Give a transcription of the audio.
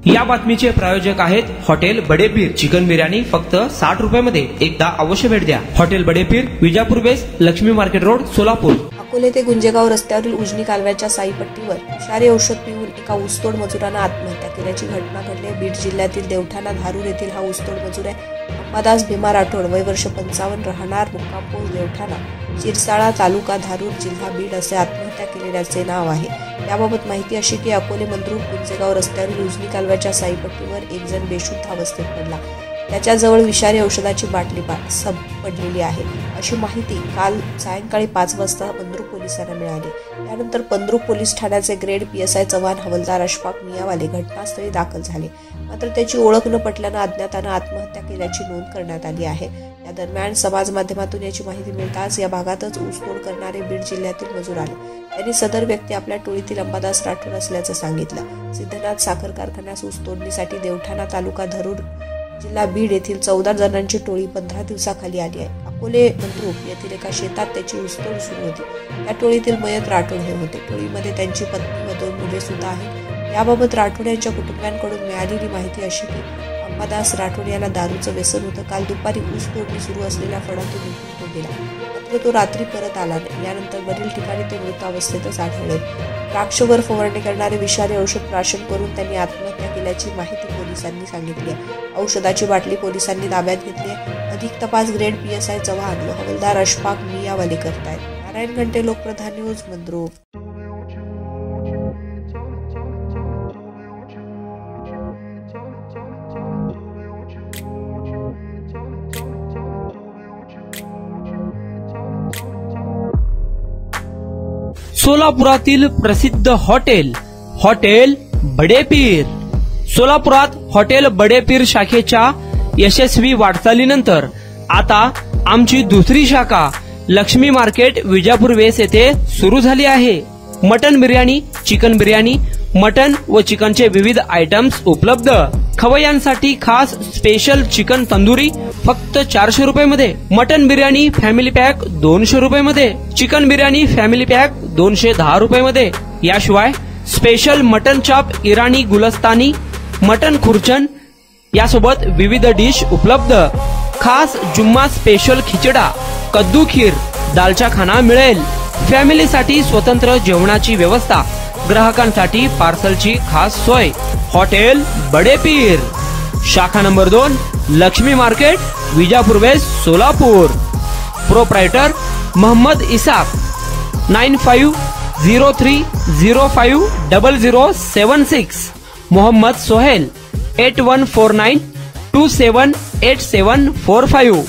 या बातमीचे प्रायोजक आहेत हॉटेल बडेपीर। चिकन बिर्याणी फक्त 60 रुपयामध्ये। एकदा अवश्य भेट द्या। Hotel Badepir, Vijapur west, Lakshmi market road, Solapur. Akole ते गुंजेगाव रस्त्यावरील उजनी कालव्याच्या साईपट्टीवर विषारी औषध पिऊन एका ऊसतोड मजुरानं आत्महत्या केल्याची घटना घडली। बीड जिल्ह्यातील देवठाणा धारूर येथील हा ऊसतोड मजूर आहे अंबादास भीमा राठोड, वय वर्ष 55, राहणार मुक्काम पोस्ट देवठाणा, चिरसाळा, तालुका धारूर, जिल्हा बीड असे आत्महत्या केलेल्याचे नाव आहे। याबाबत माहिती अशी की अकोले मंद्रुप गुंजेगाव रस्त्यावरील उजनी कालव्याच्या साईपट्टीवर एक जण बेशुद्ध अवस्थेत पडला। त्याच्याजवळ विषारी औषधाची बाटली पडलेली आहे अशी माहिती काल सायंकाळी 5 वाजता मंद्रुप पोलिसांना मिळाली। त्यानंतर मंद्रुप पोलीस ठाण्याचे ग्रेड PSI चव्हाण, हवालदार अशफाक मियावाले घटनास्थळी दाखल झाले। मात्र त्याची ओळख न पटल्यानं अज्ञातानं आत्महत्या केल्याची नोंद करण्यात आली आहे। या दरम्यान समाज माध्यमातून याची माहिती मिळताच या भागातच ऊसतोड करणारे बीड जिल्ह्यातील मजूर आले। त्यांनी सदर व्यक्ती आपल्या टोळीतील अंबादास राठोड असल्याचं सांगितलं। सिद्धनाथ साखर कारखान्यास ऊस तोडणीसाठी देवठाणा, तालुका धारूर, जिल्हा बीड येथील 14 जणांची टोळी 15 दिवसाखाली आली आहे। अकोले मंद्रुप येथील एका शेतात त्याची ऊसतोड सुरू होती। त्या टोळीतील मयत राठोड हे होते। टोळीमध्ये त्यांची पत्नी व 2 मुले सुद्धा आहेत। याबाबत राठोड यांच्या कुटुंबियांकडून मिळालेली माहिती अशी की अंबादास राठोड याला दारूचं व्यसन होतं। काल दुपारी ऊस तोडणी सुरू असलेल्या फळातून निघून तो गेला, मात्र तो रात्री परत आला नाही। यानंतर वरील ठिकाणी ते मृत अवस्थेतच आढळले। द्राक्षवर फवारणी करणारे विषारी औषध प्राशन करून त्यांनी आत्महत्या केल्याची माहिती पोलिसांनी सांगितली आहे। औषधाची बाटली पोलिसांनी ताब्यात घेतली आहे। अधिक तपास ग्रेड PSI चव्हाण व हवालदार अशफाक मियावाले करतायत। नारायण घंटे, लोकप्रधान न्यूज, मंद्रुप। सोलापुरातील प्रसिद्ध हॉटेल बडेपीर। सोलापुरात हॉटेल बडेपीर शाखेच्या यशस्वी वाटचालीनंतर आता आमची दुसरी शाखा लक्ष्मी मार्केट, विजापूर वेस्ट येथे सुरू झाली आहे। Mutton biryani, chicken biryani, mutton व चिकनचे विविध आयटम्स उपलब्ध। खवय्यांसाठी खास स्पेशल चिकन तंदुरी फक्त 400 रुपयामध्ये। मटन बिर्याणी फॅमिली पॅक 200 रुपयामध्ये। चिकन बिर्याणी फॅमिली पॅक 210 रुपयामध्ये। याशिवाय स्पेशल मटन चॉप, इराणी गुलस्तानी, मटन खुर्चन यासोबत विविध डिश उपलब्ध। खास जुम्मा स्पेशल खिचडा, कद्दू खीर, दालचा खाना मिळेल। फॅमिलीसाठी स्वतंत्र जेवणाची व्यवस्था, ग्राहकांसाठी पार्सलची खास सोय। हॉटेल बडेपीर, शाखा number 2, Lakshmi market, Vijapur west, Solapur. Proprietor Mohammad Ishaq, 9503050076। Mohammad Sohail, 8149278745।